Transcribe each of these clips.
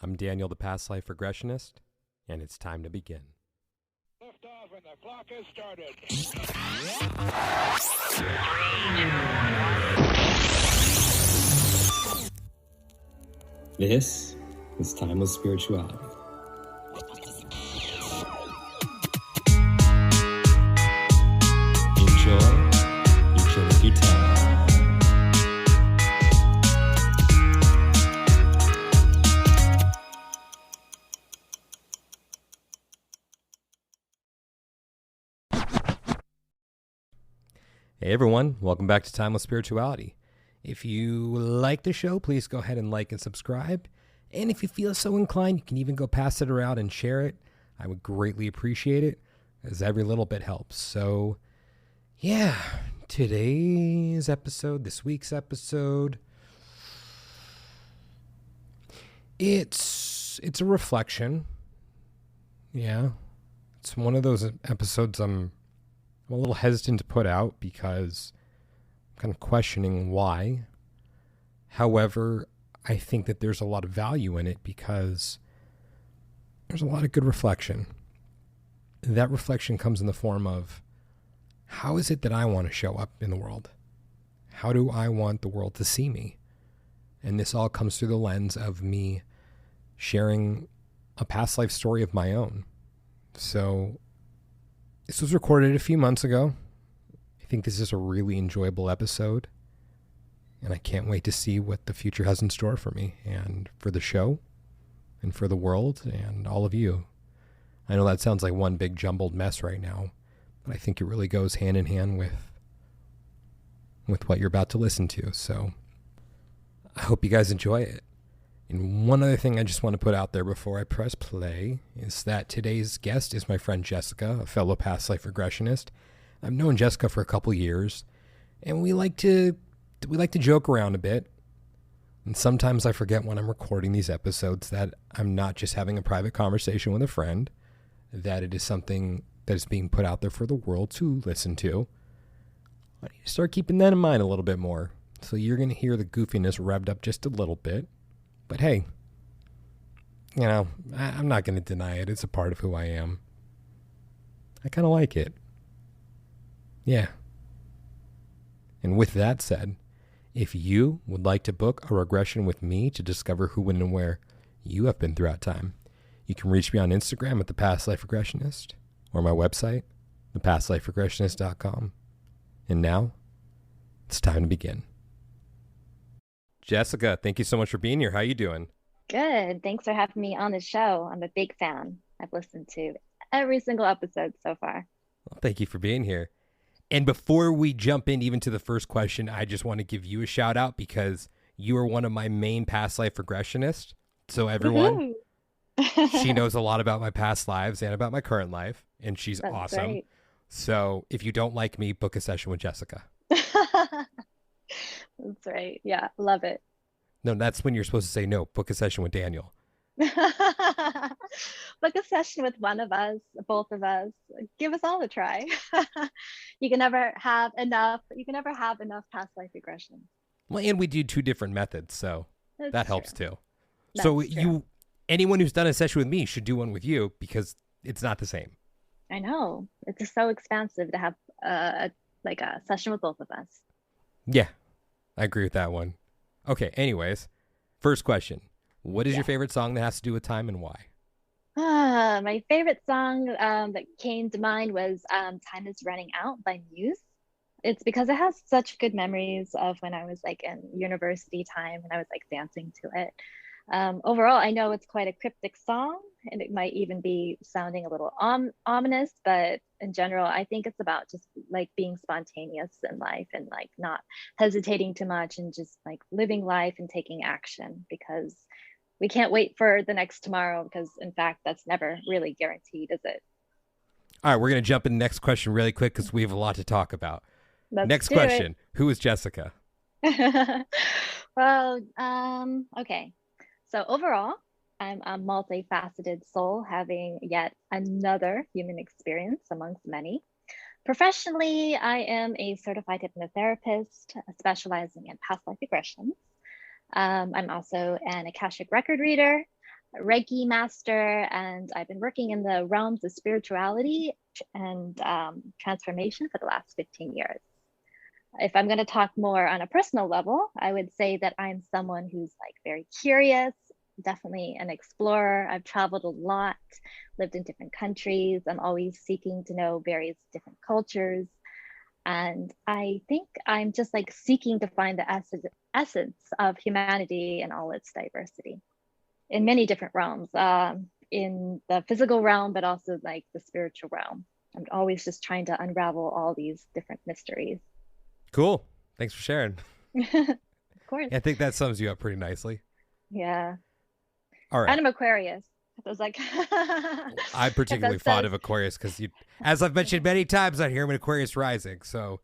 I'm Daniel, the Past Life Regressionist, and it's time to begin. Lift off and the clock has started. This is Timeless Spirituality. Enjoy each of your time. Hey everyone, welcome back to Timeless Spirituality. If you like the show, please go ahead and like and subscribe. And if you feel so inclined, you can even go pass it around and share it. I would greatly appreciate it, as every little bit helps. So, yeah, today's episode, this week's episode, it's a reflection. Yeah, it's one of those episodes I'm a little hesitant to put out because I'm kind of questioning why. However, I think that there's a lot of value in it because there's a lot of good reflection. That reflection comes in the form of, how is it that I want to show up in the world? How do I want the world to see me? And this all comes through the lens of me sharing a past life story of my own. So this was recorded a few months ago. I think this is a really enjoyable episode, and I can't wait to see what the future has in store for me and for the show and for the world and all of you. I know that sounds like one big jumbled mess right now, but I think it really goes hand in hand with what you're about to listen to. So I hope you guys enjoy it. And one other thing I just want to put out there before I press play is that today's guest is my friend Jessica, a fellow past life regressionist. I've known Jessica for a couple years, and we like to joke around a bit. And sometimes I forget when I'm recording these episodes that I'm not just having a private conversation with a friend, that it is something that is being put out there for the world to listen to. I need to start keeping that in mind a little bit more. So you're going to hear the goofiness revved up just a little bit. But hey, you know, I'm not going to deny it. It's a part of who I am. I kind of like it. Yeah. And with that said, if you would like to book a regression with me to discover who, when, and where you have been throughout time, you can reach me on Instagram at The Past Life Regressionist or my website, thepastliferegressionist.com. And now, it's time to begin. Jessica, thank you so much for being here. How are you doing? Good. Thanks for having me on the show. I'm a big fan. I've listened to every single episode so far. Well, thank you for being here. And before we jump in even to the first question, I just want to give you a shout out because you are one of my main past life regressionists. So everyone, she knows a lot about my past lives and about my current life, and she's That's awesome. Great. So if you don't like me, book a session with Jessica. That's right. Yeah, love it. No, that's when you're supposed to say no. Book a session with Daniel. Book a session with one of us, both of us. Give us all a try. You can never have enough. You can never have enough past life regression. Well, and we do two different methods, so that helps too. That's so true. Anyone who's done a session with me should do one with you because it's not the same. I know. It's just so expansive to have a session with both of us. Yeah, I agree with that one. Okay, anyways, first question. What is your favorite song that has to do with time and why? My favorite song that came to mind was Time is Running Out by Muse. It's because it has such good memories of when I was like in university time and I was like dancing to it. Overall, I know it's quite a cryptic song and it might even be sounding a little ominous, but in general, I think it's about just like being spontaneous in life and like not hesitating too much and just like living life and taking action because we can't wait for the next tomorrow because in fact, that's never really guaranteed, is it? All right, we're going to jump in the next question really quick because we have a lot to talk about. Next question. Who is Jessica? Well, okay. So overall, I'm a multifaceted soul having yet another human experience amongst many. Professionally, I am a certified hypnotherapist specializing in past life regressions. I'm also an Akashic Record reader. Reiki master, and I've been working in the realms of spirituality and transformation for the last 15 years. If I'm going to talk more on a personal level, I would say that I'm someone who's like very curious, definitely an explorer. I've traveled a lot, lived in different countries. I'm always seeking to know various different cultures. And I think I'm just like seeking to find the essence of humanity and all its diversity in many different realms, in the physical realm, but also like the spiritual realm. I'm always just trying to unravel all these different mysteries. Cool. Thanks for sharing. Of course. I think that sums you up pretty nicely. Yeah. All right. And I'm Aquarius. I was like, I particularly thought of Aquarius because, as I've mentioned many times on here, I'm an Aquarius rising. So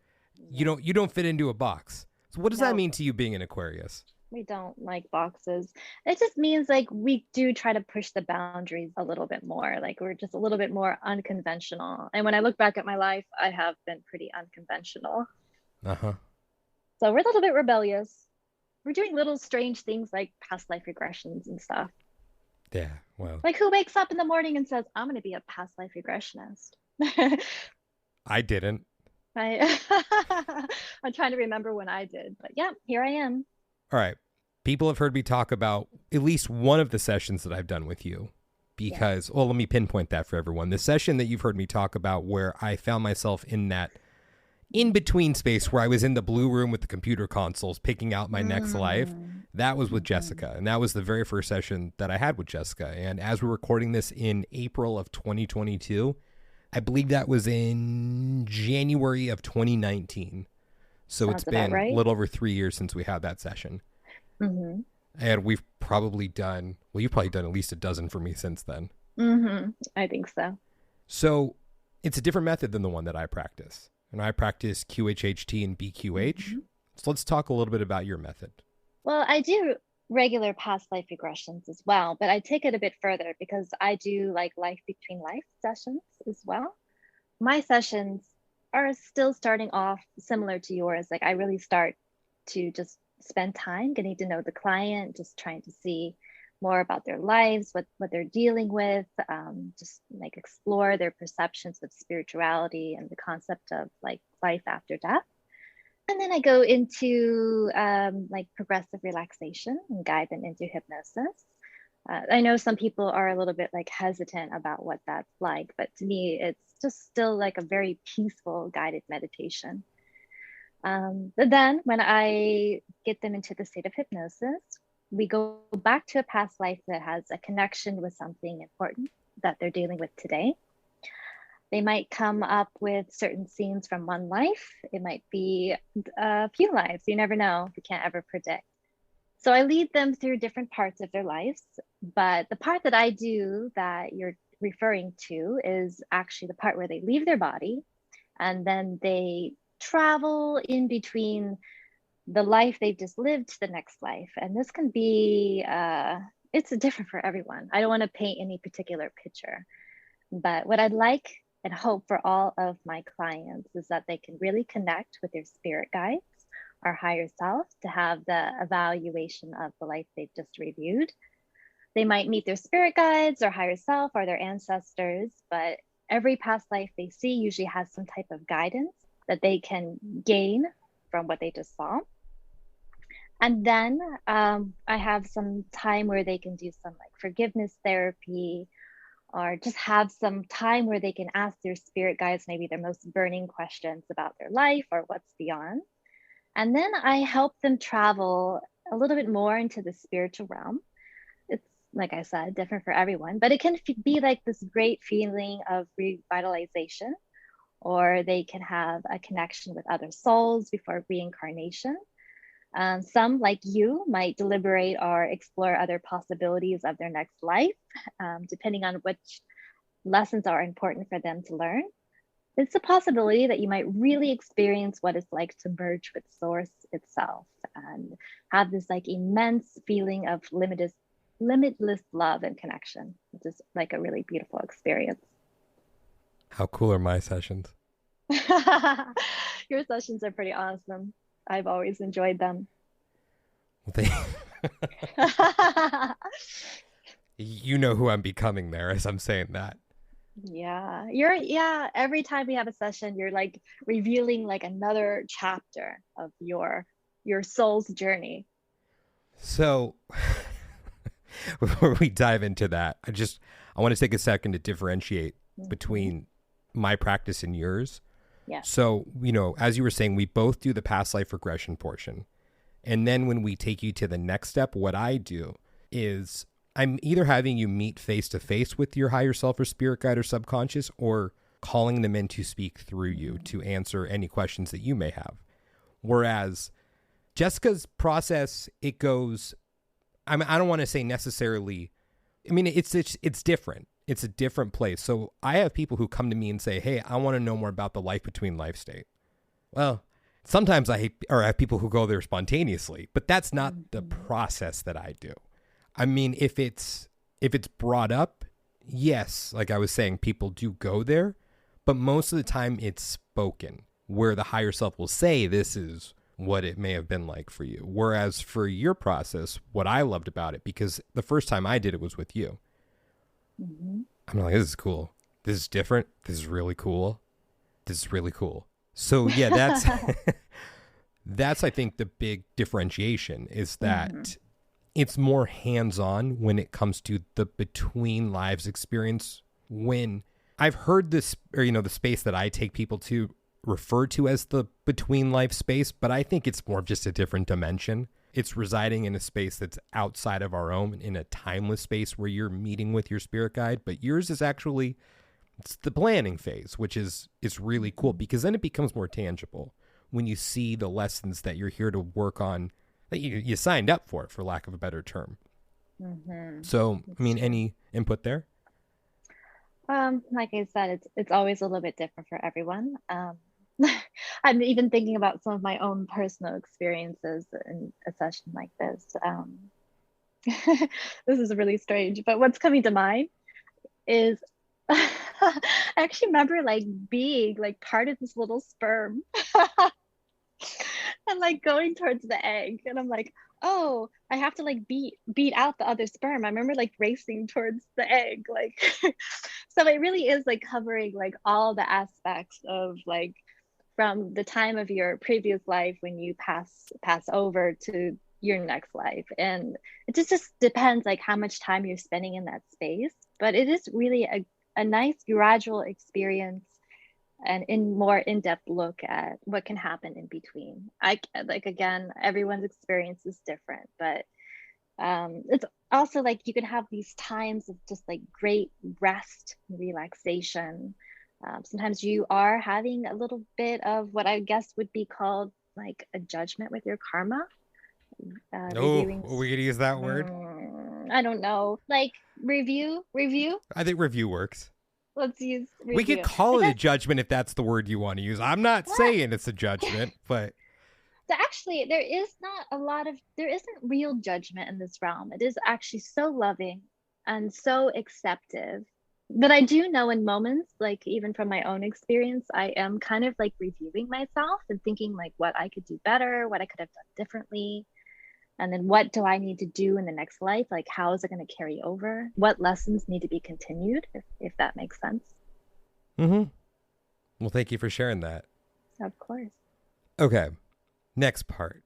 you don't fit into a box. So what does that mean to you being an Aquarius? We don't like boxes. It just means like we do try to push the boundaries a little bit more. Like we're just a little bit more unconventional. And when I look back at my life, I have been pretty unconventional. Uh-huh. So we're a little bit rebellious. We're doing little strange things like past life regressions and stuff. Yeah, well. Like who wakes up in the morning and says, I'm going to be a past life regressionist? I didn't. I'm trying to remember when I did. But yeah, here I am. All right. People have heard me talk about at least one of the sessions that I've done with you because, well, let me pinpoint that for everyone. The session that you've heard me talk about where I found myself in that in-between space where I was in the blue room with the computer consoles picking out my next life, that was with Jessica. And that was the very first session that I had with Jessica. And as we're recording this in April of 2022, I believe that was in January of 2019. So it's been a little over 3 years since we had that session. Mm-hmm. And we've probably done, well, you've probably done at least a dozen for me since then. Mm-hmm. I think so. So it's a different method than the one that I practice. And I practice QHHT and BQH. Mm-hmm. So let's talk a little bit about your method. Well, I do regular past life regressions as well, but I take it a bit further because I do like life between life sessions as well. My sessions are still starting off similar to yours. Like I really start to just spend time getting to know the client, just trying to see more about their lives, what they're dealing with, just like explore their perceptions of spirituality and the concept of like life after death. And then I go into like progressive relaxation and guide them into hypnosis. I know some people are a little bit like hesitant about what that's like, but to me, it's just still like a very peaceful guided meditation. But then when I get them into the state of hypnosis, we go back to a past life that has a connection with something important that they're dealing with today. They might come up with certain scenes from one life. It might be a few lives. You never know. You can't ever predict. So I lead them through different parts of their lives. But the part that I do that you're referring to is actually the part where they leave their body and then they travel in between the life they've just lived to the next life. And this can be, it's different for everyone. I don't want to paint any particular picture, but what I'd like and hope for all of my clients is that they can really connect with their spirit guides, our higher self, to have the evaluation of the life they've just reviewed. They might meet their spirit guides or higher self or their ancestors, but every past life they see usually has some type of guidance that they can gain from what they just saw. And then I have some time where they can do some like forgiveness therapy or just have some time where they can ask their spirit guides maybe their most burning questions about their life or what's beyond. And then I help them travel a little bit more into the spiritual realm. It's, like I said, different for everyone, but it can be like this great feeling of revitalization, or they can have a connection with other souls before reincarnation. Some, like you, might deliberate or explore other possibilities of their next life, depending on which lessons are important for them to learn. It's a possibility that you might really experience what it's like to merge with Source itself and have this like immense feeling of limitless love and connection, which is like a really beautiful experience. How cool are my sessions? Your sessions are pretty awesome. I've always enjoyed them. Well, You know who I'm becoming there as I'm saying that. Yeah, every time we have a session, you're like revealing like another chapter of your soul's journey. So before we dive into that, I want to take a second to differentiate between my practice and yours. Yeah. So, as you were saying, we both do the past life regression portion. And then when we take you to the next step, what I do is I'm either having you meet face to face with your higher self or spirit guide or subconscious, or calling them in to speak through you to answer any questions that you may have. Whereas Jessica's process, it goes, I don't want to say necessarily, it's different. It's a different place. So I have people who come to me and say, hey, I want to know more about the life between life state. Well, sometimes I have people who go there spontaneously, but that's not the process that I do. I mean, if it's brought up, yes, like I was saying, people do go there, but most of the time it's spoken, where the higher self will say, this is what it may have been like for you. Whereas for your process, what I loved about it, because the first time I did it was with you. I'm like, this is cool. This is different. This is really cool. This is really cool. So yeah, that's I think the big differentiation is that it's more hands-on when it comes to the between lives experience. When I've heard this, or the space that I take people to refer to as the between life space, but I think it's more of just a different dimension. It's residing in a space that's outside of our own, in a timeless space where you're meeting with your spirit guide. But yours is actually, it's the planning phase, which is really cool, because then it becomes more tangible when you see the lessons that you're here to work on, that you signed up for lack of a better term. So, any input there? Like I said, it's always a little bit different for everyone. I'm even thinking about some of my own personal experiences in a session like this. This is really strange, but what's coming to mind is I actually remember like being like part of this little sperm and like going towards the egg, and I'm like, oh, I have to like beat out the other sperm. I remember like racing towards the egg, like so it really is like covering like all the aspects of like from the time of your previous life when you pass over to your next life. And it just depends like how much time you're spending in that space, but it is really a nice gradual experience and in more in-depth look at what can happen in between. I like, again, everyone's experience is different, but it's also like you can have these times of just like great rest and relaxation. Sometimes you are having a little bit of what I guess would be called like a judgment with your karma. Are we going to use that word? I don't know. Like review? I think review works. Let's use review. We could call it a judgment if that's the word you want to use. I'm not saying it's a judgment, but... So actually, there isn't real judgment in this realm. It is actually so loving and so acceptive. But I do know in moments, like even from my own experience, I am kind of like reviewing myself and thinking like what I could do better, what I could have done differently. And then what do I need to do in the next life? Like, how is it going to carry over? What lessons need to be continued, if that makes sense? Well, thank you for sharing that. Of course. Okay. Next part.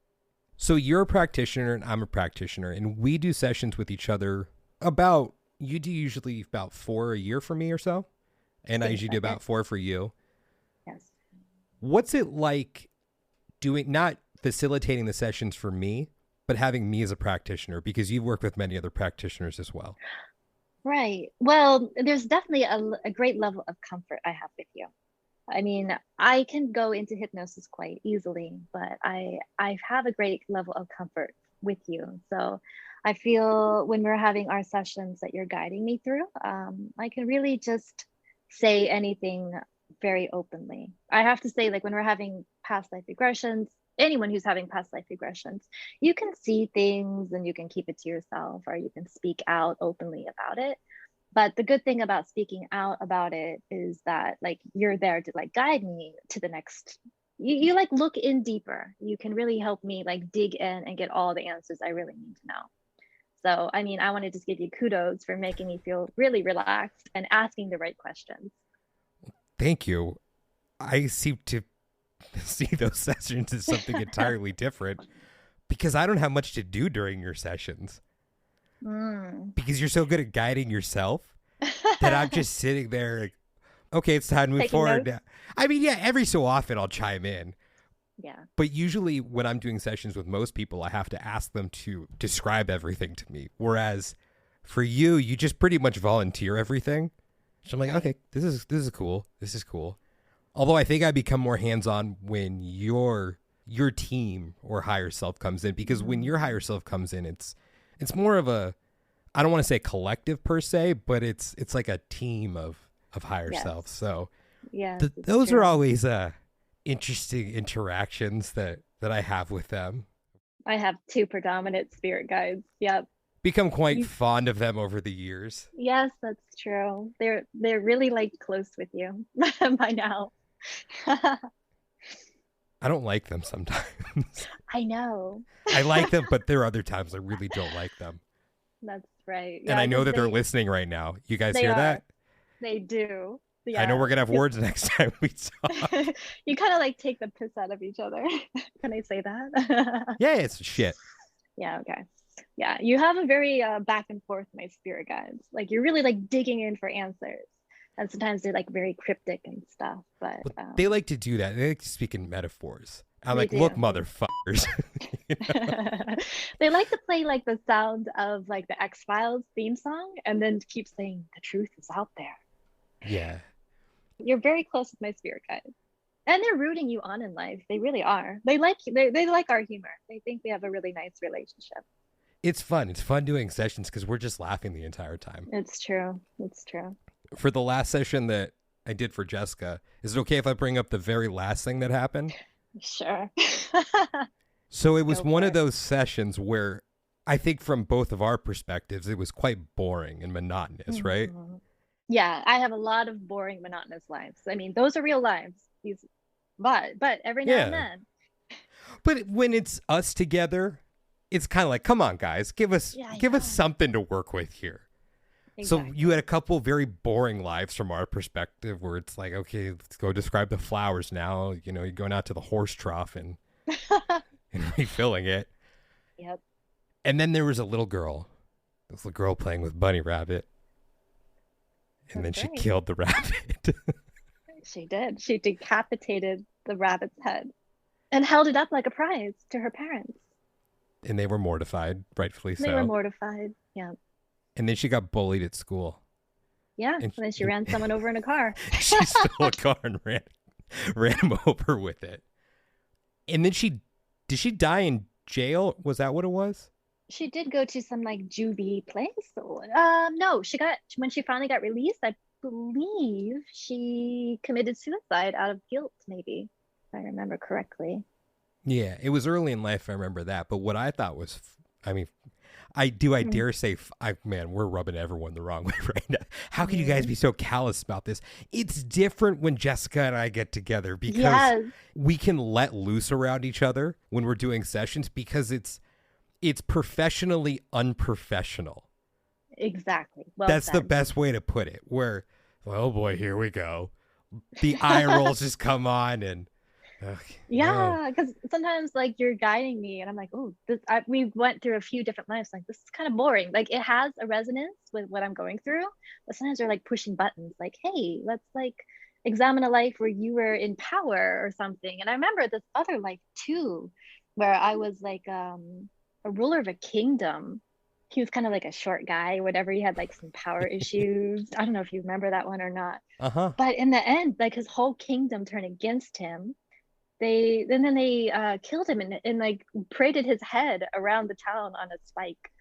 So you're a practitioner and I'm a practitioner, and we do sessions with each other you do usually about 4 a year for me or so. And I usually do about 4 for you. Yes. What's it like not facilitating the sessions for me, but having me as a practitioner? Because you've worked with many other practitioners as well. Right. Well, there's definitely a great level of comfort I have with you. I mean, I can go into hypnosis quite easily, but I have a great level of comfort with you. So I feel when we're having our sessions that you're guiding me through, I can really just say anything very openly. I have to say, like when we're having past life regressions, anyone who's having past life regressions, you can see things and you can keep it to yourself, or you can speak out openly about it. But the good thing about speaking out about it is that like you're there to like guide me to the next. You like look in deeper. You can really help me like dig in and get all the answers I really need to know. So, I mean, I want to just give you kudos for making me feel really relaxed and asking the right questions. Thank you. I seem to see those sessions as something entirely different because I don't have much to do during your sessions. Because you're so good at guiding yourself that I'm just sitting there like, okay, it's time to move forward now. I mean, yeah, every so often I'll chime in. Yeah. But usually when I'm doing sessions with most people, I have to ask them to describe everything to me. Whereas for you, you just pretty much volunteer everything. So I'm like, okay, this is cool. This is cool. Although I think I become more hands-on when your team or higher self comes in, because when your higher self comes in, it's more of a, I don't want to say collective per se, but it's like a team of higher selves. So yeah, those are always interesting interactions that I have with them. I have 2 predominant spirit guides. Yep. Become quite fond of them over the years. Yes, that's true. They're really like close with you by now. I don't like them sometimes. I know. I like them, but there are other times I really don't like them. That's right. Yeah, and I know that they're listening right now. You guys hear that? They do. Yeah. I know we're going to have words next time we talk. You kind of like take the piss out of each other. Can I say that? Yeah, it's shit. Yeah, okay. Yeah, you have a very back and forth, my spirit guides. Like you're really like digging in for answers. And sometimes they're like very cryptic and stuff. But they like to do that. They like to speak in metaphors. I'm like, look, motherfuckers. You know? They like to play like the sound of like the X-Files theme song and then keep saying the truth is out there. Yeah. You're very close with my spirit guides. And they're rooting you on in life. They really are. They like our humor. They think we have a really nice relationship. It's fun. It's fun doing sessions because we're just laughing the entire time. It's true. It's true. For the last session that I did for Jessica, is it okay if I bring up the very last thing that happened? Sure. So it was one of those sessions where I think from both of our perspectives, it was quite boring and monotonous, right? Yeah, I have a lot of boring, monotonous lives. I mean, those are real lives. But every now and then. But when it's us together, it's kind of like, come on, guys, give us something to work with here. Exactly. So you had a couple very boring lives from our perspective where it's like, okay, let's go describe the flowers now. You know, you're going out to the horse trough and refilling it. Yep. And then there was a little girl. This little girl playing with Bunny Rabbit. And then she killed the rabbit. She did. She decapitated the rabbit's head and held it up like a prize to her parents. And they were mortified, rightfully so. They were mortified, yeah. And then she got bullied at school. Yeah, and then she ran someone over in a car. She stole a car and ran him over with it. And then did she die in jail? Was that what it was? She did go to some like juvie place. No, when she finally got released, I believe she committed suicide out of guilt, maybe, if I remember correctly. Yeah, it was early in life. I remember that. But what I thought was, I dare say, man, we're rubbing everyone the wrong way right now. How can you guys be so callous about this? It's different when Jessica and I get together because we can let loose around each other when we're doing sessions because it's professionally unprofessional. Exactly. Well, that's the best way to put it. Where, oh boy, here we go. The eye rolls just come on and. Because sometimes like you're guiding me and I'm like, oh, we went through a few different lives. Like, this is kind of boring. Like, it has a resonance with what I'm going through, but sometimes they're like pushing buttons like, hey, let's like examine a life where you were in power or something. And I remember this other life too, where I was like a ruler of a kingdom. He was kind of like a short guy, whatever. He had like some power issues. I don't know if you remember that one or not. But in the end, like his whole kingdom turned against him. They killed him and like paraded his head around the town on a spike.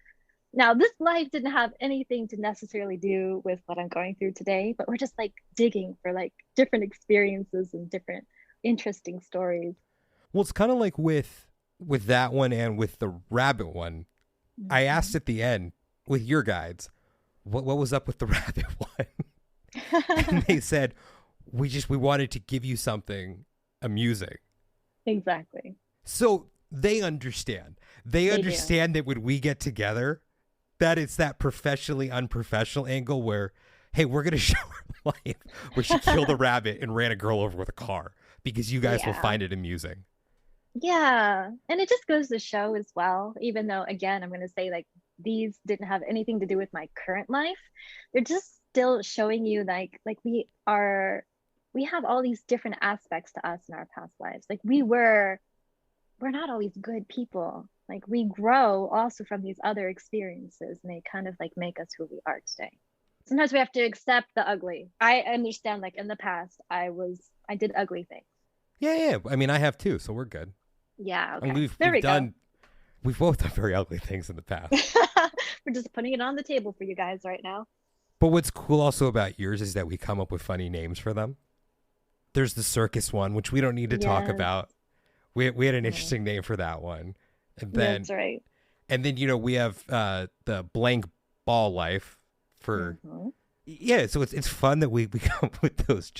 Now, this life didn't have anything to necessarily do with what I'm going through today, but we're just like digging for like different experiences and different interesting stories. Well, it's kind of like with that one and with the rabbit one. I asked at the end with your guides, what was up with the rabbit one? And they said, we wanted to give you something amusing. Exactly. So they understand. They understand that when we get together, that it's that professionally unprofessional angle where, hey, we're going to show her life where she killed a rabbit and ran a girl over with a car because you guys will find it amusing. Yeah. And it just goes to show as well, even though, again, I'm going to say like these didn't have anything to do with my current life. They're just still showing you like we have all these different aspects to us in our past lives. Like we're not always good people. Like we grow also from these other experiences, and they kind of like make us who we are today. Sometimes we have to accept the ugly. I understand, like in the past, I did ugly things. Yeah. I mean, I have too, so we're good. Yeah. Okay. And we've both done very ugly things in the past. We're just putting it on the table for you guys right now. But what's cool also about yours is that we come up with funny names for them. There's the circus one, which we don't need to talk about. We had an interesting name for that one. And then, that's right. And then, we have the blank ball life for, yeah. So it's fun that we come up with those.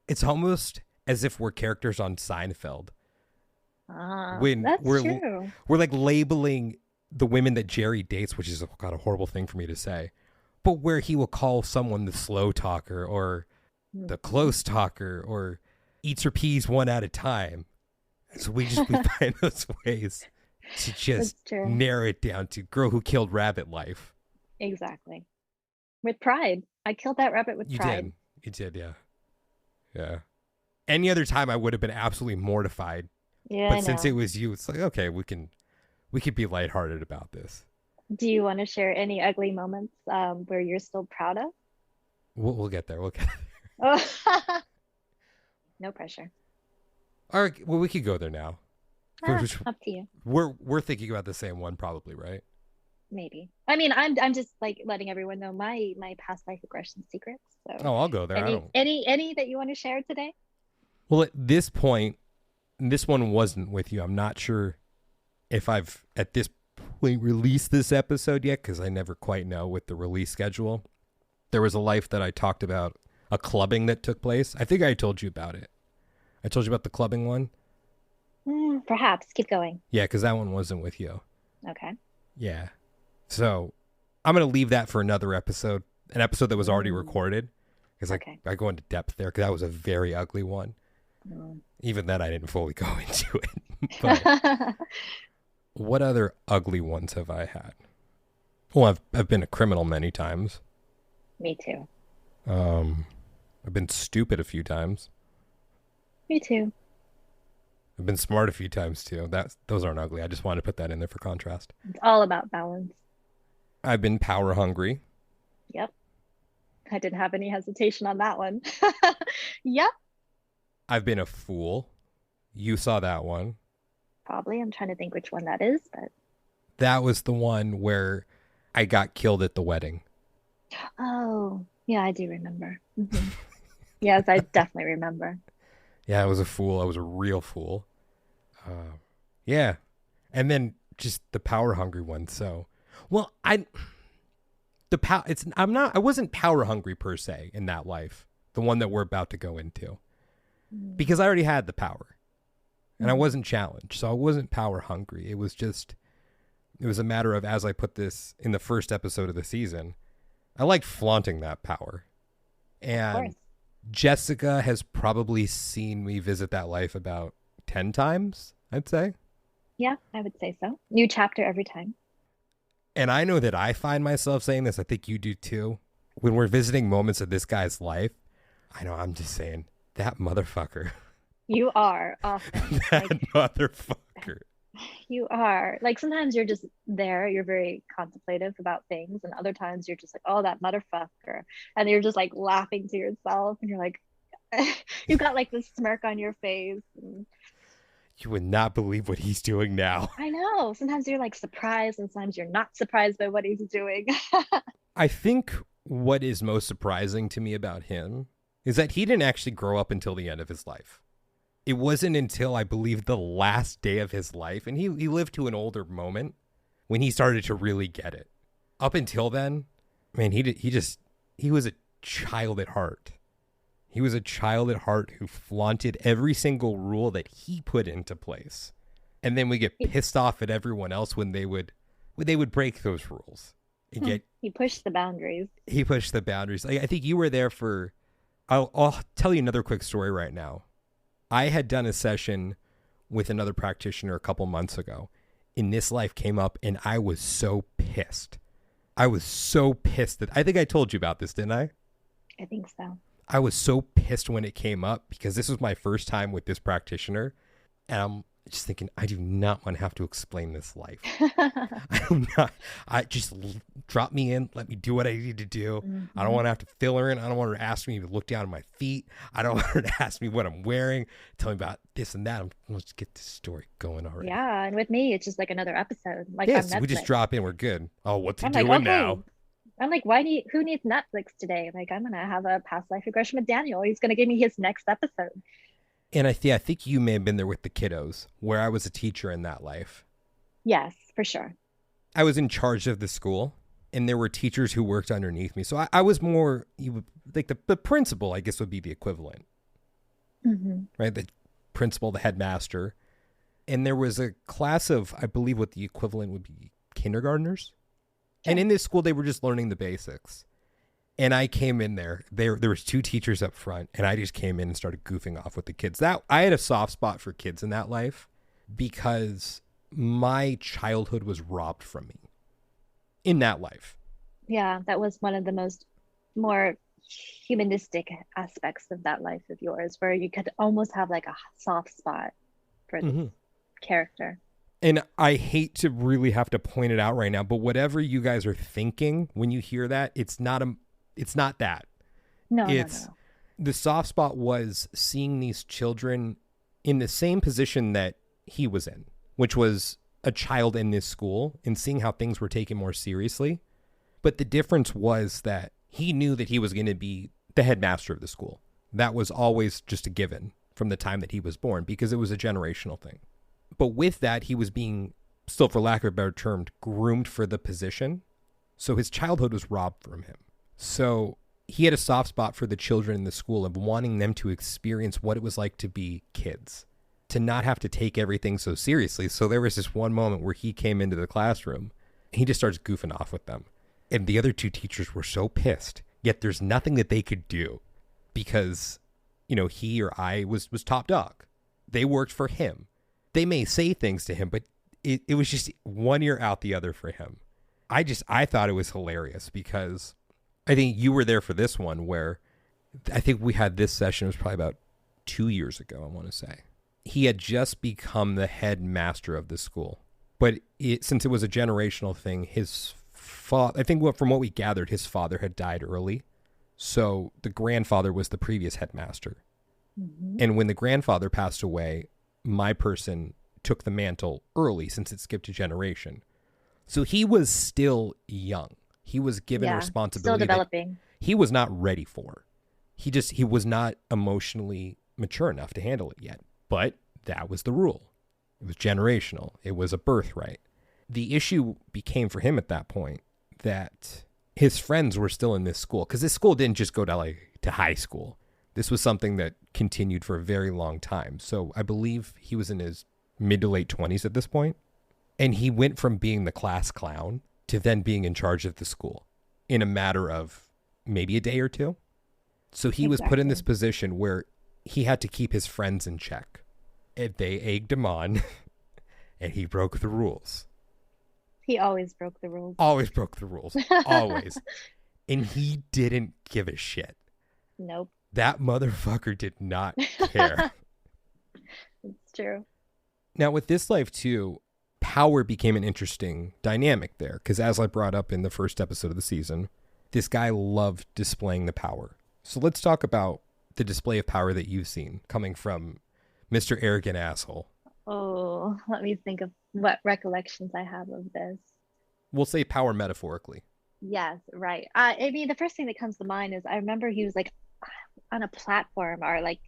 It's almost as if we're characters on Seinfeld. When that's true. We're like labeling the women that Jerry dates, which is kind of a horrible thing for me to say, but where he will call someone the slow talker or the close talker or eats her peas one at a time. So we find those ways to just narrow it down to girl who killed rabbit life. Exactly. With pride. I killed that rabbit with pride. You did, yeah. Yeah. Any other time I would have been absolutely mortified. Yeah. But since it was you, it's like, okay, we can be lighthearted about this. Do you want to share any ugly moments where you're still proud of? We'll get there. No pressure. All right, well, we could go there now. Up to you. We're thinking about the same one, probably, right? Maybe. I mean, I'm just like letting everyone know my past life regression secrets. So. I'll go there. Any that you want to share today? Well, at this point, this one wasn't with you. I'm not sure if I've at this point released this episode yet because I never quite know with the release schedule. There was a life that I talked about, a clubbing that took place. I think I told you about it. I told you about the clubbing one? Perhaps. Keep going. Yeah, because that one wasn't with you. Okay. Yeah. So I'm going to leave that for another episode, an episode that was already recorded. Because I go into depth there because that was a very ugly one. Even then, I didn't fully go into it. But what other ugly ones have I had? Well, I've been a criminal many times. Me too. I've been stupid a few times. Me too. I've been smart a few times too. Those aren't ugly. I just wanted to put that in there for contrast. It's all about balance. I've been power hungry. Yep. I didn't have any hesitation on that one. Yep. I've been a fool. You saw that one. Probably. I'm trying to think which one that is, but that was the one where I got killed at the wedding. Oh, yeah, I do remember. Mm-hmm. Yes, I definitely remember. Yeah, I was a fool. I was a real fool. Yeah. And then just the power hungry one. So, well, I wasn't power hungry per se in that life. The one that we're about to go into. Because I already had the power. And I wasn't challenged. So I wasn't power hungry. It was a matter of, as I put this in the first episode of the season, I like flaunting that power. And Jessica has probably seen me visit that life about 10 times, I'd say. Yeah, I would say so. New chapter every time. And I know that I find myself saying this. I think you do too. When we're visiting moments of this guy's life, I know I'm just saying, that motherfucker. You are often. That motherfucker. You are. Like sometimes you're just there, you're very contemplative about things, and other times you're just like, oh, that motherfucker. And you're just like laughing to yourself, and you're like, you've got like this smirk on your face. And... You would not believe what he's doing now. I know. Sometimes you're like surprised, and sometimes you're not surprised by what he's doing. I think what is most surprising to me about him is that he didn't actually grow up until the end of his life. It wasn't until, I believe, the last day of his life, and he lived to an older moment, when he started to really get it. Up until then, man, he was a child at heart. He was a child at heart who flaunted every single rule that he put into place. And then we get pissed off at everyone else when they would they would break those rules and get. He pushed the boundaries. He pushed the boundaries. I think you were there for. I'll tell you another quick story right now. I had done a session with another practitioner a couple months ago, and this life came up, and I was so pissed. I was so pissed that I think I told you about this, didn't I? I think so. I was so pissed when it came up because this was my first time with this practitioner, and I'm just thinking, I do not want to have to explain this life. I do not. I just drop me in, let me do what I need to do. Mm-hmm. I don't want to have to fill her in. I don't want her to ask me to look down at my feet. I don't want her to ask me what I'm wearing, tell me about this and that. Let's get this story going already. Yeah, and with me, it's just like another episode. Like yes, on Netflix. we just drop in. We're good. Oh, what's he I'm doing like, okay. now? I'm like, who needs Netflix today? Like, I'm gonna have a past life regression with Daniel. He's gonna give me his next episode. And I think you may have been there with the kiddos, where I was a teacher in that life. Yes, for sure. I was in charge of the school, and there were teachers who worked underneath me. So I was more, like the principal, I guess, would be the equivalent. Mm-hmm. Right? The principal, the headmaster. And there was a class of, I believe what the equivalent would be, kindergartners. Sure. And in this school, they were just learning the basics. And I came in there was 2 teachers up front, and I just came in and started goofing off with the kids. That I had a soft spot for kids in that life because my childhood was robbed from me in that life. Yeah, that was one of the more humanistic aspects of that life of yours, where you could almost have like a soft spot for this character. And I hate to really have to point it out right now, but whatever you guys are thinking when you hear that, it's not that. No. The soft spot was seeing these children in the same position that he was in, which was a child in this school, and seeing how things were taken more seriously. But the difference was that he knew that he was going to be the headmaster of the school. That was always just a given from the time that he was born, because it was a generational thing. But with that, he was being, still for lack of a better term, groomed for the position. So his childhood was robbed from him. So he had a soft spot for the children in the school of wanting them to experience what it was like to be kids, to not have to take everything so seriously. So there was this one moment where he came into the classroom and he just starts goofing off with them. And the other 2 teachers were so pissed, yet there's nothing that they could do because, he or I was top dog. They worked for him. They may say things to him, but it was just one ear out the other for him. I thought it was hilarious because I think you were there for this one where I think we had this session. It was probably about 2 years ago, I want to say. He had just become the headmaster of the school. But since it was a generational thing, his father, I think from what we gathered, his father had died early. So the grandfather was the previous headmaster. Mm-hmm. And when the grandfather passed away, my person took the mantle early since it skipped a generation. So he was still young. He was given a responsibility still developing. He was not ready for. He was not emotionally mature enough to handle it yet. But that was the rule. It was generational. It was a birthright. The issue became for him at that point that his friends were still in this school, because this school didn't just go to high school. This was something that continued for a very long time. So I believe he was in his mid to late 20s at this point. And he went from being the class clown to then being in charge of the school in a matter of maybe a day or 2. So he was put in this position where he had to keep his friends in check. And they egged him on, and he broke the rules. He always broke the rules. Always broke the rules. Always. And he didn't give a shit. Nope. That motherfucker did not care. It's true. Now, with this life, too, power became an interesting dynamic there. Because as I brought up in the first episode of the season, this guy loved displaying the power. So let's talk about the display of power that you've seen coming from Mr. Arrogant Asshole. Oh, let me think of what recollections I have of this. We'll say power metaphorically. Yes, right. I mean, the first thing that comes to mind is I remember he was like on a platform or like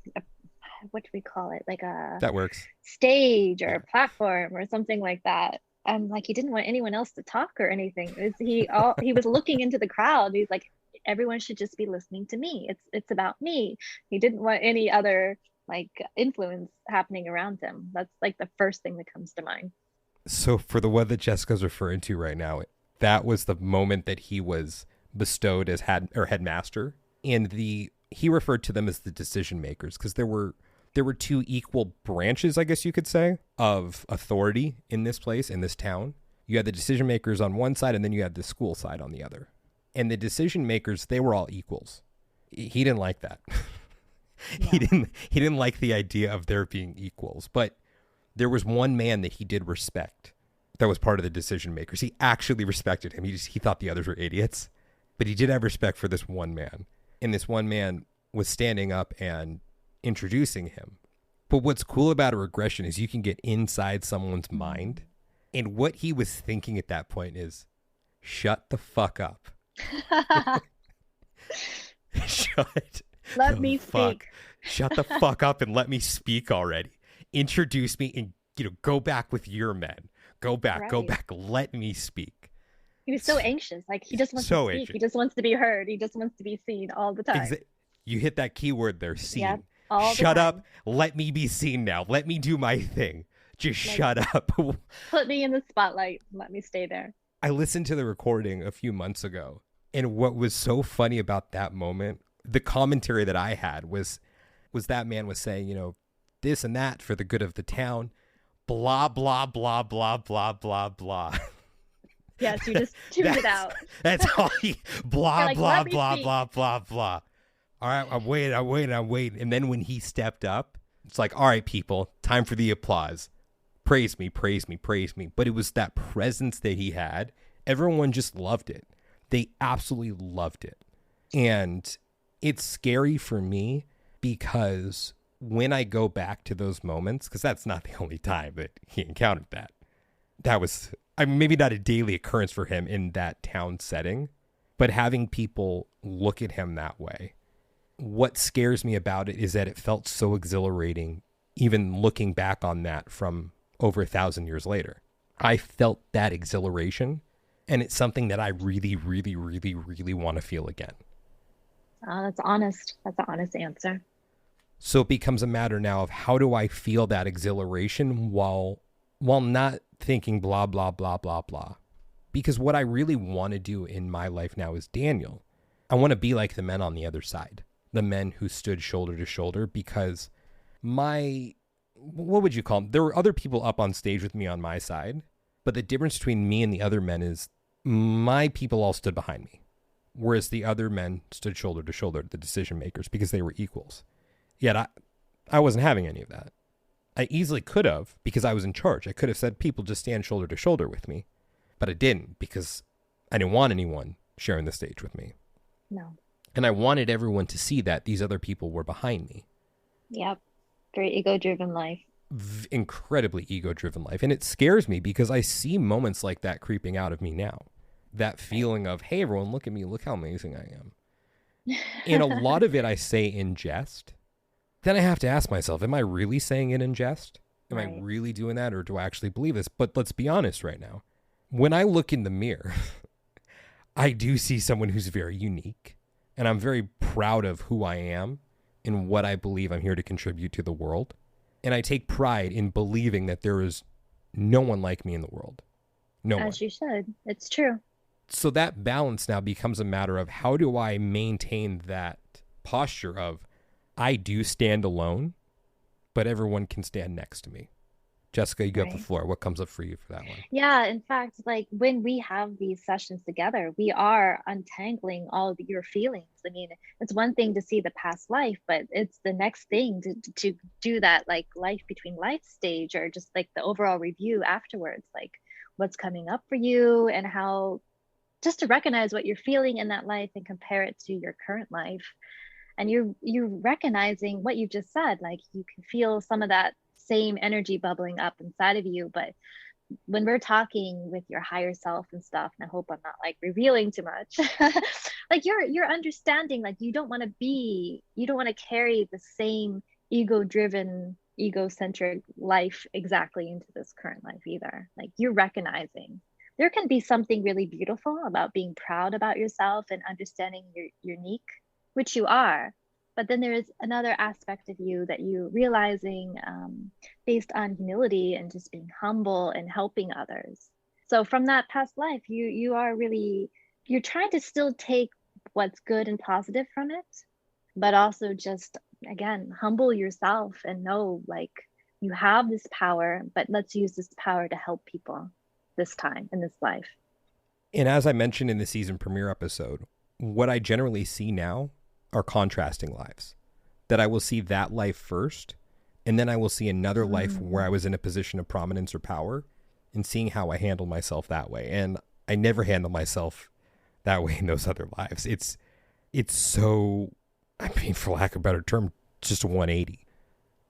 what do we call it? Like a that works stage or a platform or something like that. And like he didn't want anyone else to talk or anything. He was looking into the crowd. He's like, everyone should just be listening to me. It's about me. He didn't want any other like influence happening around him. That's like the first thing that comes to mind. So for the one that Jessica's referring to right now, that was the moment that he was bestowed as headmaster, and he referred to them as the decision makers because there were two equal branches, I guess you could say, of authority in this place, in this town. You had the decision makers on one side, and then you had the school side on the other. And the decision makers, they were all equals. He didn't like that. Yeah. He didn't like the idea of there being equals. But there was one man that he did respect that was part of the decision makers. He actually respected him. He thought the others were idiots. But he did have respect for this one man. And this one man was standing up and introducing him. But what's cool about a regression is you can get inside someone's mind. And what he was thinking at that point is, shut the fuck up. Let me speak. Shut the fuck up and let me speak already. Introduce me and, go back with your men. Go back, right. Go back. Let me speak. He was so anxious. Like, he just wants to speak. Anxious. He just wants to be heard. He just wants to be seen all the time. You hit that keyword there, seen. Yep, shut up. Let me be seen now. Let me do my thing. Just shut up. Put me in the spotlight. Let me stay there. I listened to the recording a few months ago. And what was so funny about that moment, the commentary that I had was that man was saying, this and that for the good of the town. Blah, blah, blah, blah, blah, blah, blah. Yes, you just tuned it out. That's all blah, like, blah, blah, blah, blah, blah. All right, I'm waiting. And then when he stepped up, it's like, all right, people, time for the applause. Praise me, praise me, praise me. But it was that presence that he had. Everyone just loved it. They absolutely loved it. And it's scary for me because when I go back to those moments, because that's not the only time that he encountered that was, maybe not a daily occurrence for him in that town setting, but having people look at him that way. What scares me about it is that it felt so exhilarating, even looking back on that from over 1,000 years later. I felt that exhilaration, and it's something that I really, really, really, really want to feel again. Oh, that's honest. That's an honest answer. So it becomes a matter now of how do I feel that exhilaration while not thinking blah, blah, blah, blah, blah. Because what I really want to do in my life now is Daniel. I want to be like the men on the other side, the men who stood shoulder to shoulder, because what would you call them? There were other people up on stage with me on my side, but the difference between me and the other men is my people all stood behind me, whereas the other men stood shoulder to shoulder, the decision makers, because they were equals. Yet I wasn't having any of that. I easily could have, because I was in charge. I could have said, people just stand shoulder to shoulder with me, but I didn't, because I didn't want anyone sharing the stage with me. No. And I wanted everyone to see that these other people were behind me. Yep. Very ego-driven life. Incredibly ego-driven life. And it scares me because I see moments like that creeping out of me now. That feeling of, hey, everyone, look at me. Look how amazing I am. And a lot of it I say in jest. Then I have to ask myself, am I really saying it in jest? Am I really doing that, or do I actually believe this? But let's be honest right now. When I look in the mirror, I do see someone who's very unique. And I'm very proud of who I am and what I believe I'm here to contribute to the world. And I take pride in believing that there is no one like me in the world. No one. As you should. It's true. So that balance now becomes a matter of how do I maintain that posture of I do stand alone, but everyone can stand next to me. Jessica, you got the floor. What comes up for you for that one? Yeah, in fact, like when we have these sessions together, we are untangling all of your feelings. I mean, it's one thing to see the past life, but it's the next thing to do that like life between life stage, or just like the overall review afterwards, like what's coming up for you and how just to recognize what you're feeling in that life and compare it to your current life. And you're recognizing what you just said, like you can feel some of that same energy bubbling up inside of you. But when we're talking with your higher self and stuff, and I hope I'm not like revealing too much, like you're understanding, like you don't want to carry the same ego-driven, egocentric life exactly into this current life either. Like you're recognizing there can be something really beautiful about being proud about yourself and understanding you're unique, which you are, But then there is another aspect of you that you realizing based on humility and just being humble and helping others. So from that past life, you are really, you're trying to still take what's good and positive from it, but also just, again, humble yourself and know like you have this power, but let's use this power to help people this time in this life. And as I mentioned in the season premiere episode, what I generally see now are contrasting lives. That I will see that life first, and then I will see another life where I was in a position of prominence or power, and seeing how I handle myself that way. And I never handle myself that way in those other lives. It's so, I mean, for lack of a better term, just a 180.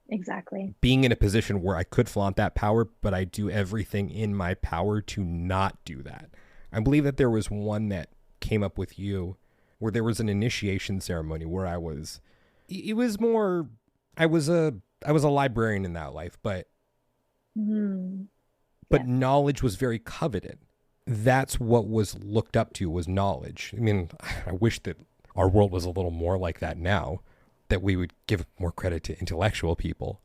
Exactly. Being in a position where I could flaunt that power, but I do everything in my power to not do that. I believe that there was one that came up with you where there was an initiation ceremony where I was a librarian in that life, but knowledge was very coveted. That's what was looked up to, was knowledge. I mean, I wish that our world was a little more like that now, that we would give more credit to intellectual people.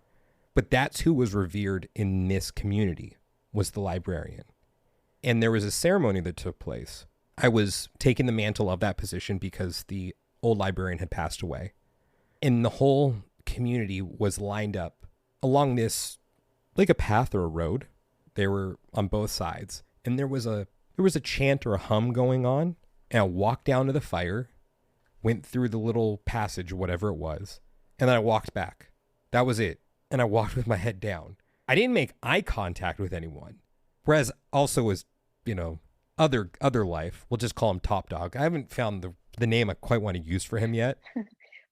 But that's who was revered in this community, was the librarian. And there was a ceremony that took place. I was taking the mantle of that position because the old librarian had passed away. And the whole community was lined up along this, like a path or a road. They were on both sides. And there was a chant or a hum going on. And I walked down to the fire, went through the little passage, whatever it was. And then I walked back. That was it. And I walked with my head down. I didn't make eye contact with anyone. Whereas also as, other life, we'll just call him Top Dog. I haven't found the name I quite want to use for him yet.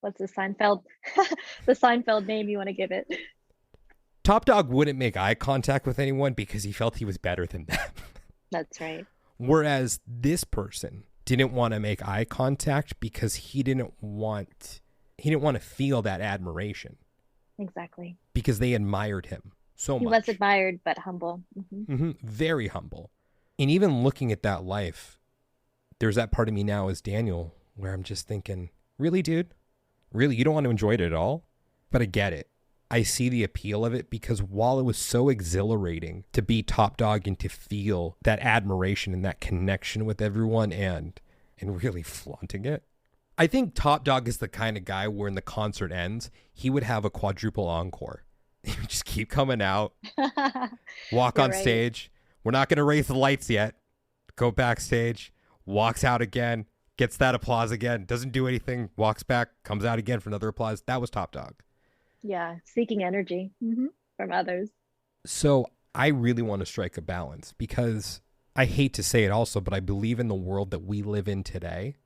What's the Seinfeld name you want to give it? Top Dog wouldn't make eye contact with anyone because he felt he was better than them. That's right. Whereas this person didn't want to make eye contact because he didn't want to feel that admiration. Exactly. Because they admired him so much. He was admired, but humble. Very humble. And even looking at that life, there's that part of me now as Daniel where I'm just thinking, really, dude? Really? You don't want to enjoy it at all? But I get it. I see the appeal of it because while it was so exhilarating to be Top Dog and to feel that admiration and that connection with everyone and really flaunting it, I think Top Dog is the kind of guy where when the concert ends, he would have a quadruple encore. He would just keep coming out, walk on stage. We're not going to raise the lights yet. Go backstage, walks out again, gets that applause again, doesn't do anything, walks back, comes out again for another applause. That was Top Dog. Yeah, seeking energy from others. So I really want to strike a balance because I hate to say it also, but I believe in the world that we live in today.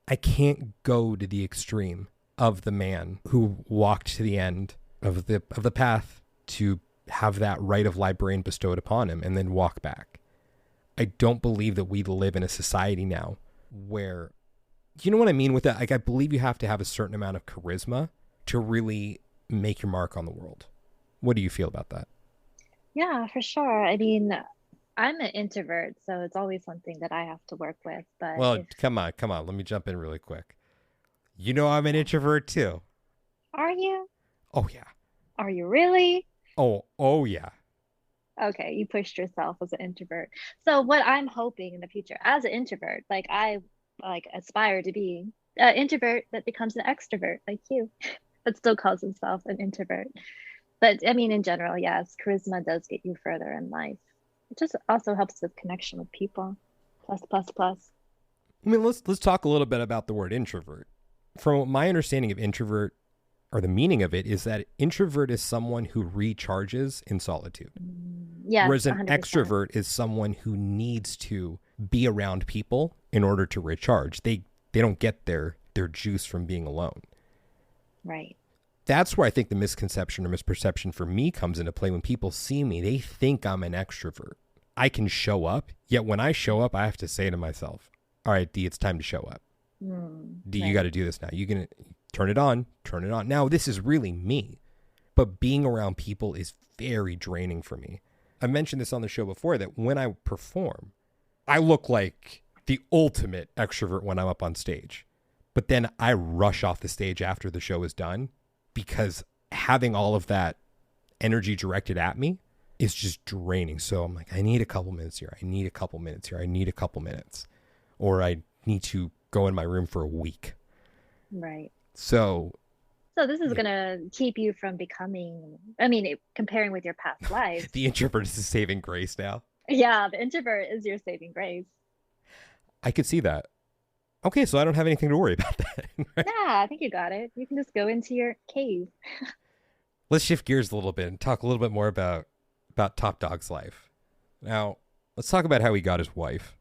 I can't go to the extreme of the man who walked to the end of the path to have that right of librarian bestowed upon him and then walk back. I don't believe that we live in a society now where, you know what I mean with that? Like, I believe you have to have a certain amount of charisma to really make your mark on the world. What do you feel about that? Yeah, for sure. I mean, I'm an introvert, so it's always something that I have to work with. But well, come on. Let me jump in really quick. You know I'm an introvert too. Are you? Oh, yeah. Are you really? Oh, yeah. Okay, you pushed yourself as an introvert. So what I'm hoping in the future as an introvert, like I aspire to be an introvert that becomes an extrovert like you, but still calls himself an introvert. But I mean, in general, yes, charisma does get you further in life. It just also helps with connection with people. Plus. I mean, let's talk a little bit about the word introvert. From my understanding of introvert, or the meaning of it, is that introvert is someone who recharges in solitude. Yes, whereas an 100%. extrovert is someone who needs to be around people in order to recharge. They don't get their juice from being alone. Right. That's where I think the misconception or misperception for me comes into play. When people see me, they think I'm an extrovert. I can show up, yet when I show up, I have to say to myself, all right, D, it's time to show up. D, you got to do this now. You're going to turn it on. Now, this is really me. But being around people is very draining for me. I mentioned this on the show before that when I perform, I look like the ultimate extrovert when I'm up on stage. But then I rush off the stage after the show is done because having all of that energy directed at me is just draining. So I'm like, I need a couple minutes here. I need a couple minutes here. I need a couple minutes. Or I need to go in my room for a week. Right. So this is going to keep you from becoming, comparing with your past lives. The introvert is the saving grace now. Yeah, the introvert is your saving grace. I could see that. Okay, so I don't have anything to worry about that. Right? Yeah, I think you got it. You can just go into your cave. Let's shift gears a little bit and talk a little bit more about Top Dog's life. Now, let's talk about how he got his wife.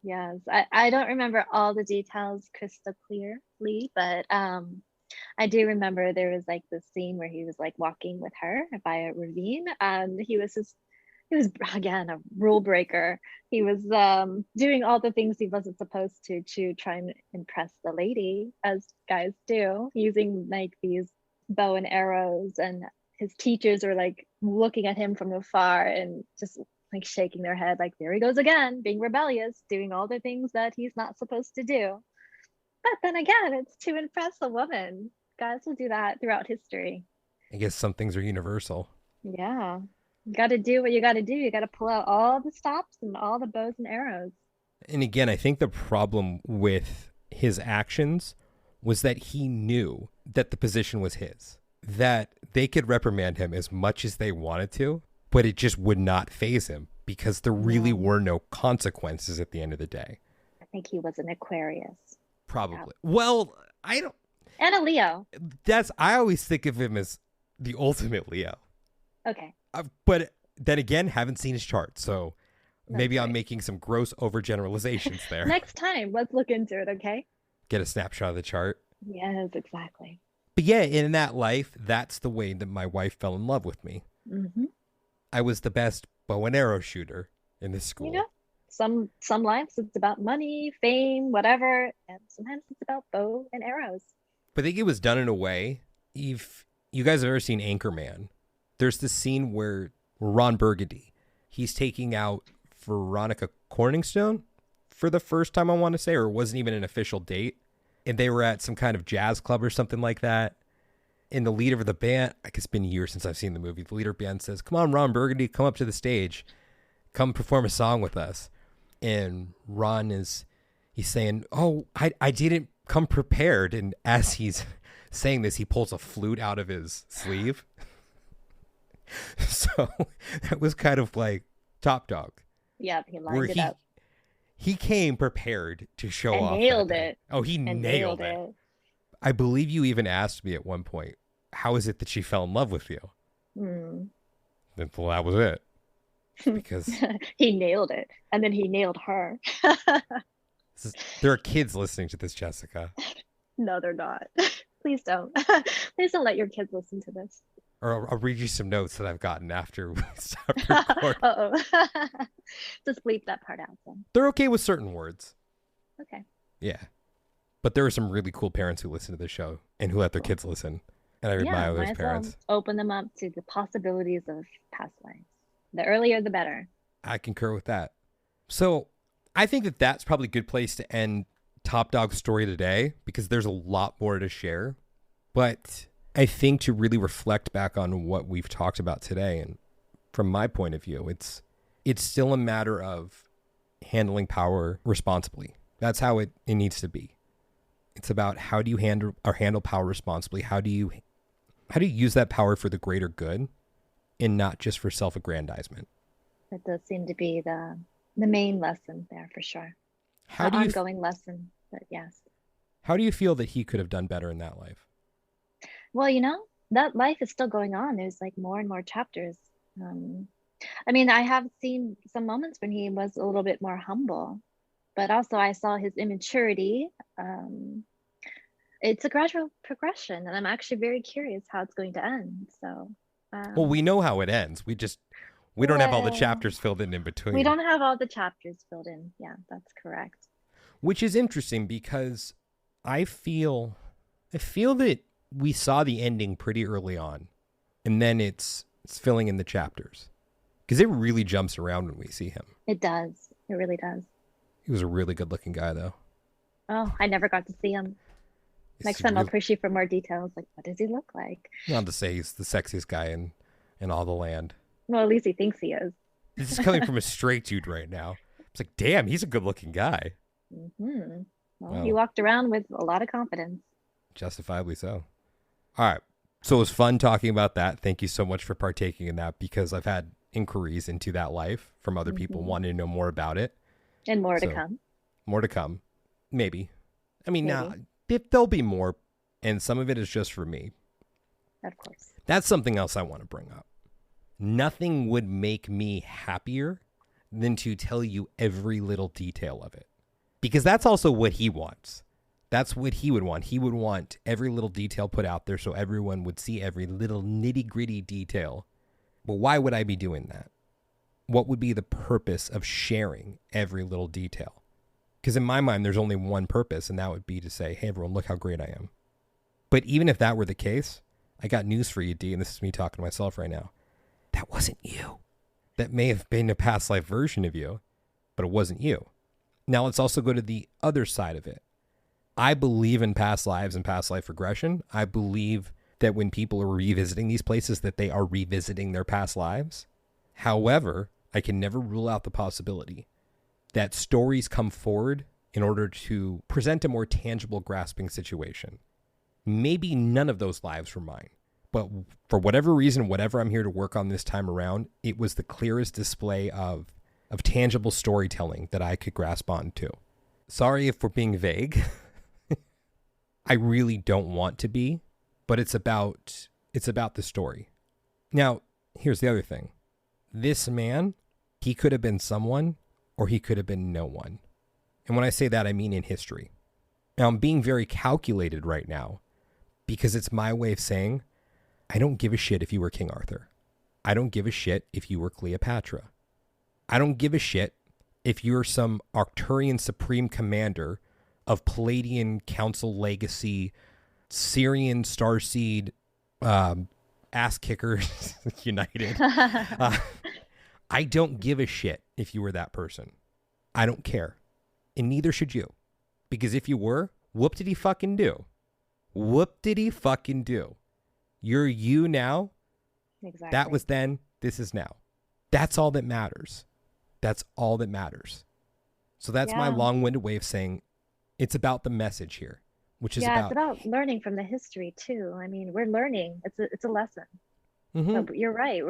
Yes, I don't remember all the details crystal clearly, but I do remember there was like this scene where he was like walking with her by a ravine, and he was again a rule breaker. He was doing all the things he wasn't supposed to try and impress the lady, as guys do, using like these bow and arrows, and his teachers are like looking at him from afar and just like shaking their head like, there he goes again, being rebellious, doing all the things that he's not supposed to do. But then again, it's to impress a woman. Guys will do that throughout history. I guess some things are universal. Yeah. You got to do what you got to do. You got to pull out all the stops and all the bows and arrows. And again, I think the problem with his actions was that he knew that the position was his, that they could reprimand him as much as they wanted to, but it just would not faze him because there really were no consequences at the end of the day. I think he was an Aquarius. Probably. Yeah. Well, I don't. And a Leo. I always think of him as the ultimate Leo. Okay. But then again, haven't seen his chart, so maybe That's I'm right. making some gross overgeneralizations there. Next time, let's look into it, okay? Get a snapshot of the chart. Yes, exactly. But yeah, in that life, that's the way that my wife fell in love with me. Mm-hmm. I was the best bow and arrow shooter in this school. You know, some lives it's about money, fame, whatever, and sometimes it's about bow and arrows. But I think it was done in a way. If you guys have ever seen Anchorman, there's this scene where Ron Burgundy, he's taking out Veronica Corningstone for the first time, I want to say, or it wasn't even an official date. And they were at some kind of jazz club or something like that. And the leader of the band, I guess it's been years since I've seen the movie. The leader of the band says, "Come on, Ron Burgundy, come up to the stage. Come perform a song with us." And he's saying, "Oh, I didn't come prepared." And as he's saying this, he pulls a flute out of his sleeve. So that was kind of like Top Dog. Yep, he lined it up. He came prepared to show And off. nailed it. Oh, he nailed it. I believe you even asked me at one point, how is it that she fell in love with you? Well, that was it. Because he nailed it. And then he nailed her. there are kids listening to this, Jessica. No, they're not. Please don't. Please don't let your kids listen to this. Or I'll read you some notes that I've gotten after we stopped recording. Uh-oh. Just bleep that part out then. They're okay with certain words. Okay. Yeah. But there are some really cool parents who listen to this show and who let their kids listen. And I admire those parents. Open them up to the possibilities of past lives. The earlier, the better. I concur with that. So I think that that's probably a good place to end Top Dog's story today because there's a lot more to share. But I think to really reflect back on what we've talked about today, and from my point of view, it's still a matter of handling power responsibly. That's how it needs to be. It's about how do you handle power responsibly? How do you use that power for the greater good and not just for self-aggrandizement? That does seem to be the main lesson there for sure. Ongoing lesson, but yes. How do you feel that he could have done better in that life? Well, that life is still going on. There's like more and more chapters. I have seen some moments when he was a little bit more humble, but also I saw his immaturity. It's a gradual progression, and I'm actually very curious how it's going to end. So, well, we know how it ends. We don't have all the chapters filled in between. We don't have all the chapters filled in. Yeah, that's correct. Which is interesting because I feel that we saw the ending pretty early on, and then it's filling in the chapters because it really jumps around when we see him. It does. It really does. He was a really good looking guy, though. Oh, I never got to see him. Next It's time I'll real, push you for more details. Like, what does he look like? not to say he's the sexiest guy in all the land. Well, at least he thinks he is. This is coming from a straight dude right now. It's like, damn, he's a good looking guy. Well, Well, he walked around with a lot of confidence. justifiably so. All right. So it was fun talking about that. Thank you so much for partaking in that, because I've had inquiries into that life from other people wanting to know more about it. And more to So, come. More to come. Maybe. I mean, Maybe. now there'll be more, and some of it is just for me. Of course. That's something else I want to bring up. Nothing would make me happier than to tell you every little detail of it. Because that's also what he wants. That's what he would want. He would want every little detail put out there so everyone would see every little nitty-gritty detail. But why would I be doing that? What would be the purpose of sharing every little detail? Because in my mind, there's only one purpose, and that would be to say, hey, everyone, look how great I am. But even if that were the case, I got news for you, D, and this is me talking to myself right now. That wasn't you. That may have been a past life version of you, but it wasn't you. Now let's also go to the other side of it. I believe in past lives and past life regression. I believe that when people are revisiting these places, that they are revisiting their past lives. However, I can never rule out the possibility that stories come forward in order to present a more tangible, grasping situation. Maybe none of those lives were mine, but for whatever reason, whatever I'm here to work on this time around, it was the clearest display of tangible storytelling that I could grasp onto. Sorry if we're being vague. I really don't want to be, but it's about the story. Now, here's the other thing. This man, he could have been someone, or he could have been no one. And when I say that, I mean in history. Now, I'm being very calculated right now because it's my way of saying, I don't give a shit if you were King Arthur. I don't give a shit if you were Cleopatra. I don't give a shit if you're some Arcturian supreme commander of Palladian Council Legacy, Syrian Starseed, Ass Kickers United. I don't give a shit if you were that person. I don't care. And neither should you. Because if you were, whoop did he fucking do? Whoop did he fucking do? You're you now. Exactly. That was then. This is now. That's all that matters. That's all that matters. So that's my long-winded way of saying it's about the message here, which is it's about learning from the history too. I mean, we're learning. It's a lesson. But you're right.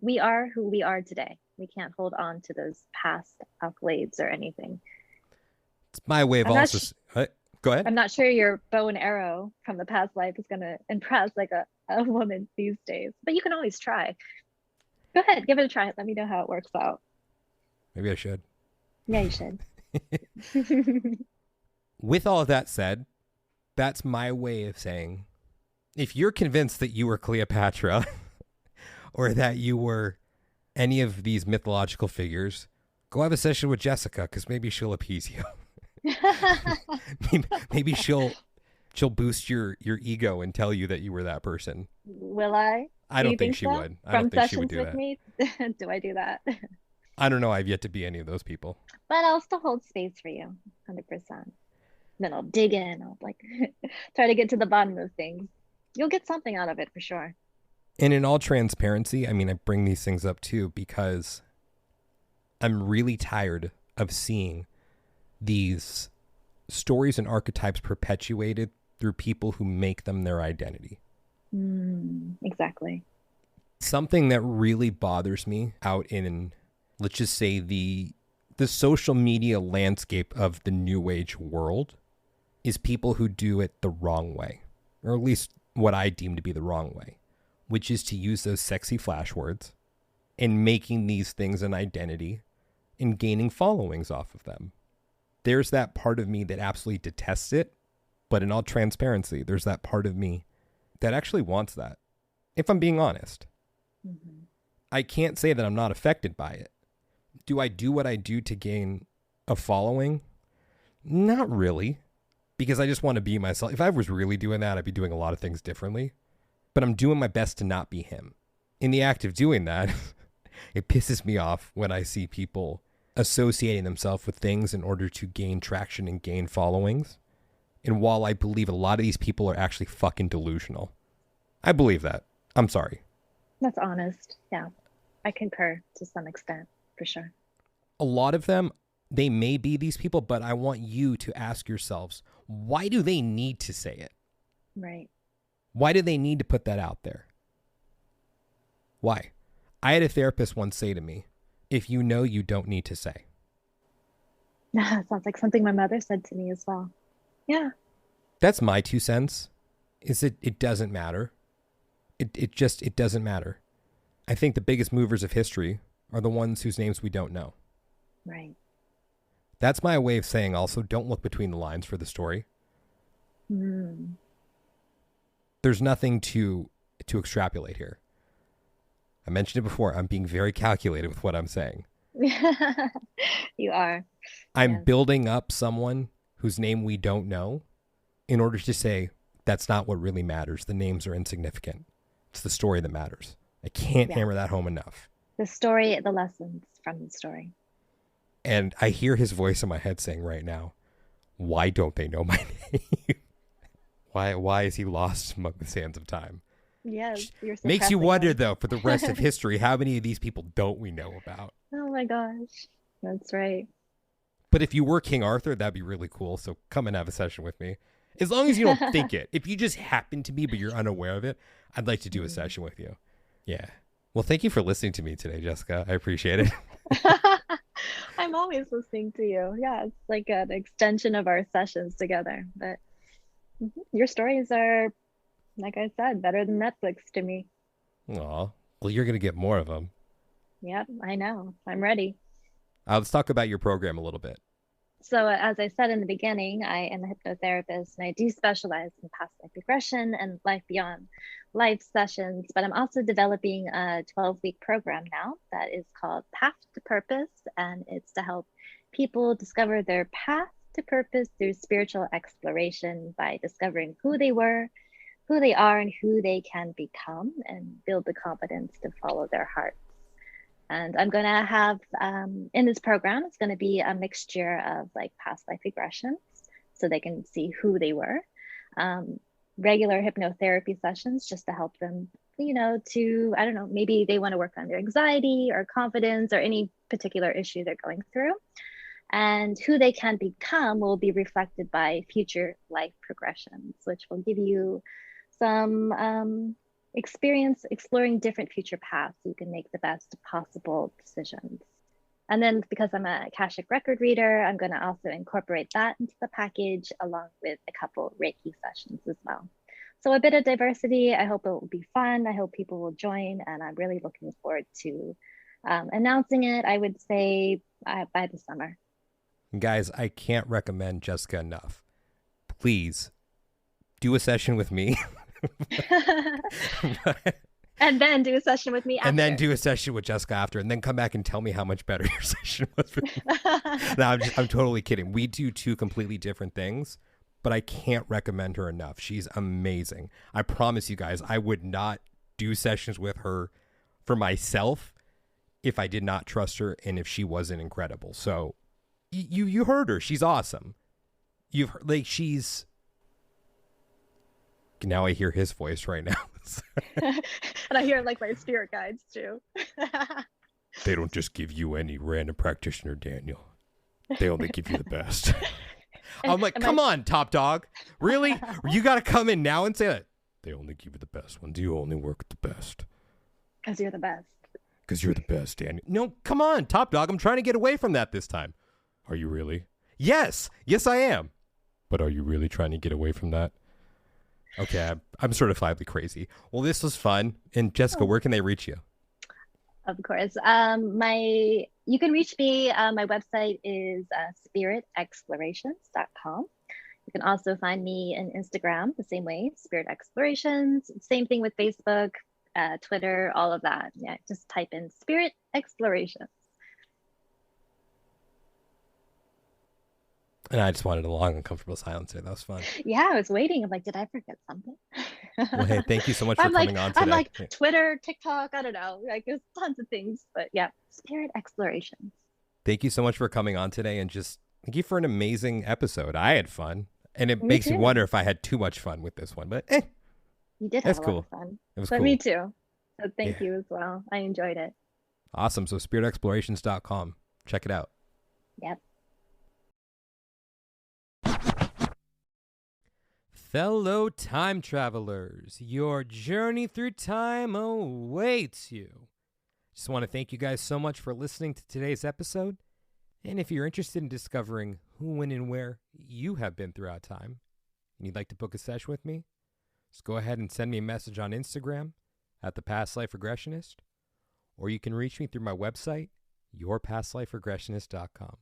We are who we are today. We can't hold on to those past accolades or anything. It's my way of go ahead. I'm not sure your bow and arrow from the past life is going to impress like a woman these days, but you can always try. Go ahead, give it a try. Let me know how it works out. Maybe I should. Yeah, you should. With all of that said, that's my way of saying, if you're convinced that you were Cleopatra or that you were any of these mythological figures, go have a session with Jessica, because maybe she'll appease you. Maybe she'll boost your ego and tell you that you were that person. Will I? I don't think she would. I don't think she would do that. Me? Do I do that? I don't know. I've yet to be any of those people. But I'll still hold space for you, 100%. Then I'll dig in. I'll like try to get to the bottom of things. You'll get something out of it for sure. And in all transparency, I mean, I bring these things up too because I'm really tired of seeing these stories and archetypes perpetuated through people who make them their identity. Exactly. Something that really bothers me out in, let's just say, the social media landscape of the new age world is people who do it the wrong way, or at least what I deem to be the wrong way, which is to use those sexy flash words and making these things an identity and gaining followings off of them. There's that part of me that absolutely detests it, but in all transparency, there's that part of me that actually wants that, if I'm being honest. I can't say that I'm not affected by it. Do I do what I do to gain a following? Not really, because I just want to be myself. If I was really doing that, I'd be doing a lot of things differently, but I'm doing my best to not be him. In the act of doing that, it pisses me off when I see people associating themselves with things in order to gain traction and gain followings. And while I believe a lot of these people are actually fucking delusional, I believe that. I'm sorry. That's honest. Yeah. I concur to some extent, for sure. A lot of them, they may be these people, but I want you to ask yourselves, why do they need to say it? Right. Why do they need to put that out there? Why? I had a therapist once say to me, if you know, you don't need to say. Sounds like something my mother said to me as well. Yeah. That's my 2 cents. Is it doesn't matter. It doesn't matter. I think the biggest movers of history are the ones whose names we don't know. Right. That's my way of saying also don't look between the lines for the story. Mm. There's nothing to extrapolate here. I mentioned it before. I'm being very calculated with what I'm saying. You are. I'm Yes. building up someone whose name we don't know in order to say that's not what really matters. The names are insignificant. It's the story that matters. I can't hammer that home enough. The story, the lessons from the story. And I hear his voice in my head saying right now, why don't they know my name? Why is he lost among the sands of time? Yes. You're Makes you suppressing wonder, them. though, for the rest of history, how many of these people don't we know about? Oh my gosh. That's right. But if you were King Arthur, that'd be really cool. So come and have a session with me. As long as you don't think it. If you just happen to be, but you're unaware of it, I'd like to do a session with you. Yeah. Well, thank you for listening to me today, Jessica. I appreciate it. I'm always listening to you. Yeah, it's like an extension of our sessions together. But your stories are, like I said, better than Netflix to me. Aw. Well, you're going to get more of them. Yep, I know. I'm ready. Let's talk about your program a little bit. So as I said in the beginning, I am a hypnotherapist and I do specialize in past life regression and life beyond life sessions, but I'm also developing a 12-week program now that is called Path to Purpose, and it's to help people discover their path to purpose through spiritual exploration by discovering who they were, who they are, and who they can become, and build the confidence to follow their hearts. And I'm going to have, in this program, it's going to be a mixture of like past life regressions so they can see who they were. Regular hypnotherapy sessions just to help them, you know, to, I don't know, maybe they want to work on their anxiety or confidence or any particular issue they're going through. And who they can become will be reflected by future life progressions, which will give you some experience exploring different future paths so you can make the best possible decisions. And then because I'm a Akashic Record reader, I'm going to also incorporate that into the package along with a couple Reiki sessions as well. So a bit of diversity. I hope it will be fun. I hope people will join, and I'm really looking forward to announcing it, I would say by the summer. Guys, I can't recommend Jessica enough. Please do a session with me. And then do a session with me after. And then do a session with Jessica after, and then come back and tell me how much better your session was for me. No, I'm totally kidding. We do two completely different things, but I can't recommend her enough. She's amazing. I promise you guys, I would not do sessions with her for myself if I did not trust her and if she wasn't incredible. So you heard her. She's awesome. You've heard, like, she's... Now I hear his voice right now. And I hear like my spirit guides too. They don't just give you any random practitioner, Daniel. They only give you the best. I'm like, come on, top dog. Really? You got to come in now and say that. They only give you the best ones. You only work with the best. Because you're the best. Because you're the best, Daniel. No, come on, top dog. I'm trying to get away from that this time. Are you really? Yes. Yes, I am. But are you really trying to get away from that? Okay, I'm certifiably crazy. Well, this was fun. And Jessica, where can they reach you? Of course. You can reach me. My website is spiritexplorations.com. You can also find me on Instagram the same way, Spirit Explorations. Same thing with Facebook, Twitter, all of that. Yeah, just type in Spirit Explorations. And I just wanted a long, uncomfortable silence there. That was fun. Yeah, I was waiting. I'm like, did I forget something? Well, hey, thank you so much for coming on today. I'm like Twitter, TikTok, I don't know. Like there's tons of things. But yeah, Spirit Explorations. Thank you so much for coming on today, and just thank you for an amazing episode. I had fun. And it Me makes me too. wonder if I had too much fun with this one, but You did that's have a lot cool. of fun. It was But cool. me too. So thank Yeah. you as well. I enjoyed it. Awesome. So spiritexplorations.com. Check it out. Yep. Fellow time travelers, your journey through time awaits you. Just want to thank you guys so much for listening to today's episode. And if you're interested in discovering who, when, and where you have been throughout time, and you'd like to book a session with me, just go ahead and send me a message on Instagram at the Past Life Regressionist, or you can reach me through my website, yourpastliferegressionist.com.